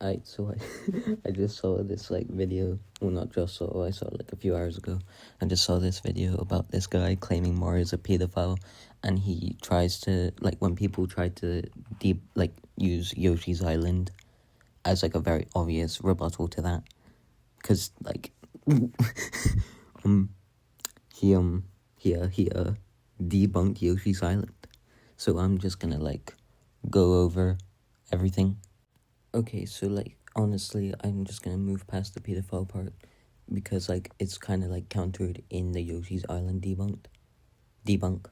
I just saw this like video. Well, not just saw. I saw it like a few hours ago. I just saw this video about this guy claiming Mario's a pedophile, and he tries to like when people try to use Yoshi's Island as like a very obvious rebuttal to that, because like he debunked Yoshi's Island. So I'm just gonna like go over everything. Okay, so like honestly, I'm just gonna move past the pedophile part because like it's kind of like countered in the Yoshi's Island debunk,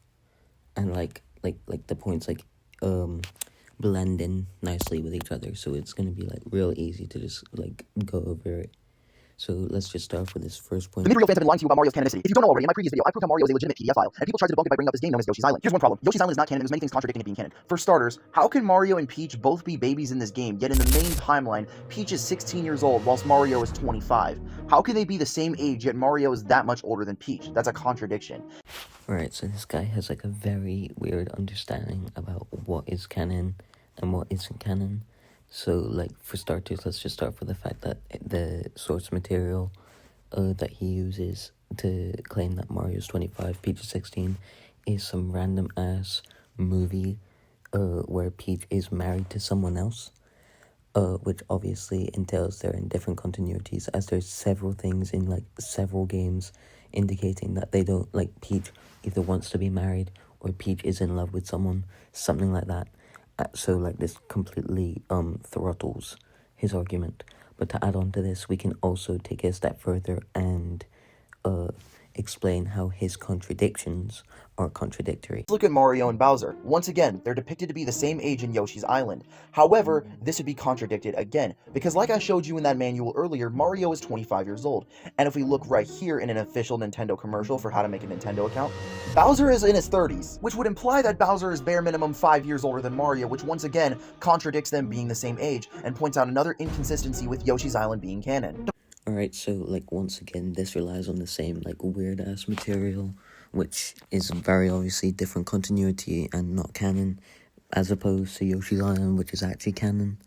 and like the points like blend in nicely with each other, so it's gonna be like real easy to just like go over it. So let's just start with this first point. The real fans have been lying to you about Mario's canonicity. If you don't know already, in my previous video, I proved how Mario is a legitimate PDF file, and people tried to debunk it by bringing up this game known as Yoshi's Island. Here's one problem. Yoshi's Island is not canon, and there's many things contradicting it being canon. For starters, how can Mario and Peach both be babies in this game, yet in the main timeline, Peach is 16 years old, whilst Mario is 25? How can they be the same age, yet Mario is that much older than Peach? That's a contradiction. Alright, so this guy has like a very weird understanding about what is canon and what isn't canon. So, like, for starters, let's just start with the fact that the source material that he uses to claim that Mario's 25, Peach is 16, is some random ass movie where Peach is married to someone else, which obviously entails they're in different continuities, as there's several things in like several games indicating that they don't, like, Peach either wants to be married or Peach is in love with someone, something like that. So like this completely throttles his argument. But to add on to this, we can also take it a step further and explain how his contradictions are contradictory. Look at Mario and Bowser. Once again, they're depicted to be the same age in Yoshi's Island. However, this would be contradicted again, because like I showed you in that manual earlier, Mario is 25 years old. And if we look right here in an official Nintendo commercial for how to make a Nintendo account, Bowser is in his 30s, which would imply that Bowser is bare minimum 5 years older than Mario, which once again contradicts them being the same age, and points out another inconsistency with Yoshi's Island being canon. Alright, so like once again, this relies on the same like weird ass material, which is very obviously different continuity and not canon, as opposed to Yoshi's Island, which is actually canon.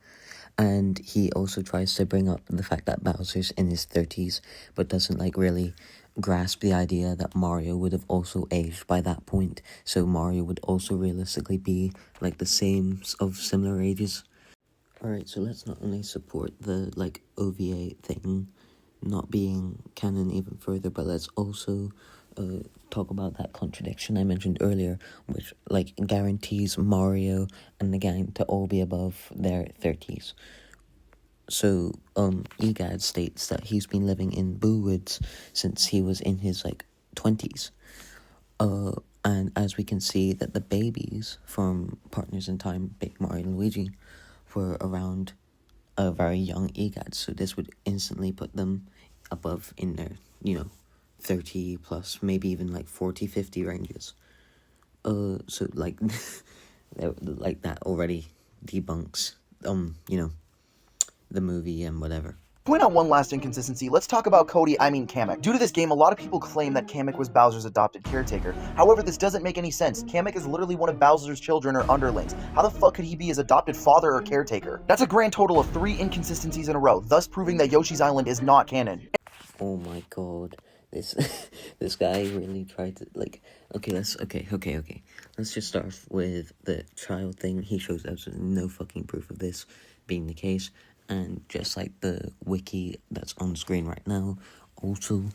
And he also tries to bring up the fact that Bowser's in his 30s, but doesn't like really grasp the idea that Mario would have also aged by that point, so Mario would also realistically be like the same of similar ages. Alright, so let's not only support the like OVA thing not being canon even further, but let's also talk about that contradiction I mentioned earlier, which like guarantees Mario and the gang to all be above their 30s. So EGAD states that he's been living in Boo Woods since he was in his like 20s. And as we can see that the babies from Partners in Time, Big Mario and Luigi, were around a very young EGAD, so this would instantly put them above in their, 30 plus, maybe even like 40, 50 ranges. So like, like that already debunks, the movie and whatever. Point out one last inconsistency, let's talk about Kamek. Due to this game, a lot of people claim that Kamek was Bowser's adopted caretaker. However, this doesn't make any sense. Kamek is literally one of Bowser's children or underlings. How the fuck could he be his adopted father or caretaker? That's a grand total of 3 inconsistencies in a row, thus proving that Yoshi's Island is not canon. Oh my god, this this guy really tried to, like, okay, let's just start with the child thing. He shows absolutely no fucking proof of this being the case, and just like the wiki that's on screen right now also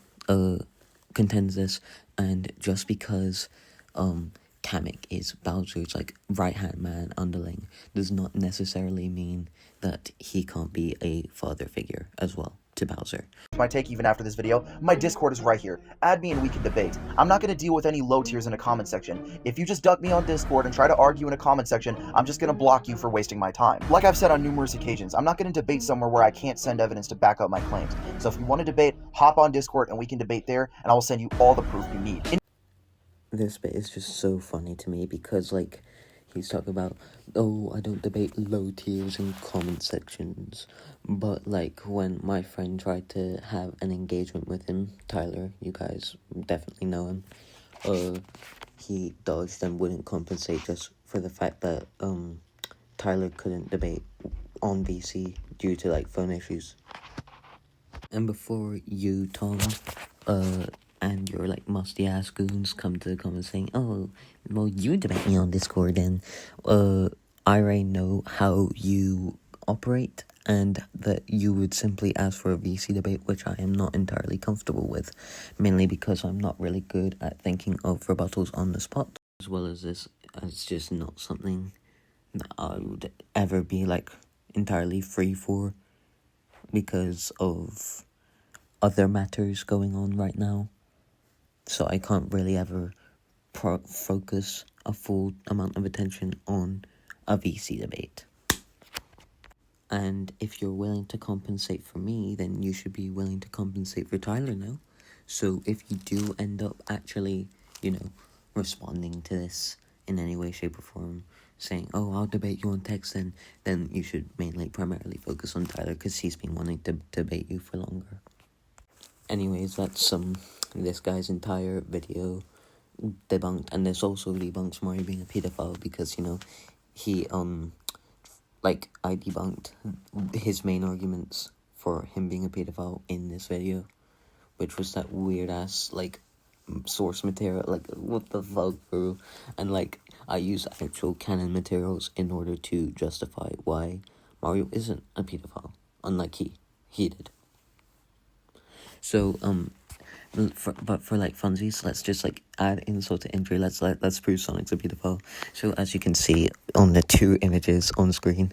contends this. And just because Kamek is Bowser's like right-hand man underling does not necessarily mean that he can't be a father figure as well to Bowser. My take even after this video, my Discord is right here. Add me and we can debate. I'm not going to deal with any low tiers in a comment section. If you just duck me on Discord and try to argue in a comment section, I'm just going to block you for wasting my time. Like I've said on numerous occasions, I'm not going to debate somewhere where I can't send evidence to back up my claims. So if you want to debate, hop on Discord and we can debate there, and I will send you all the proof you need. This bit is just so funny to me because, like, he's talking about, oh, I don't debate low tiers in comment sections. But, like, when my friend tried to have an engagement with him, Tyler, you guys definitely know him, he dodged and wouldn't compensate just for the fact that, Tyler couldn't debate on VC due to like phone issues. And before you, Tom, and your like musty ass goons come to the comments saying, "Oh, well, you debate me on Discord," and I already know how you operate, and that you would simply ask for a VC debate, which I am not entirely comfortable with, mainly because I'm not really good at thinking of rebuttals on the spot, as well as this. It's just not something that I would ever be like entirely free for because of other matters going on right now. So I can't really ever focus a full amount of attention on a VC debate. And if you're willing to compensate for me, then you should be willing to compensate for Tyler now. So if you do end up actually, responding to this in any way, shape, or form, saying, "Oh, I'll debate you on text," then you should primarily focus on Tyler, because he's been wanting to debate you for longer. Anyways, that's this guy's entire video debunked, and this also debunks Mario being a pedophile, because he I debunked his main arguments for him being a pedophile in this video, which was that weird ass source material. What the fuck, bro? And I use actual canon materials in order to justify why Mario isn't a pedophile, unlike he did. So for funsies, let's just add insult to injury. Let's prove Sonic's a pedophile. So as you can see on the two images on screen,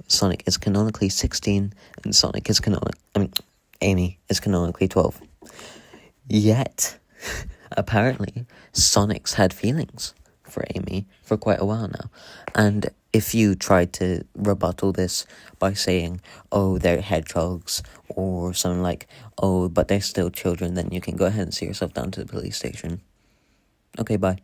Sonic is canonically 16 and Amy is canonically 12. Yet apparently Sonic's had feelings for Amy for quite a while now, and if you try to rebuttal this by saying, "Oh, they're hedgehogs," or something like, "Oh, but they're still children," then you can go ahead and see yourself down to the police station. Okay, bye.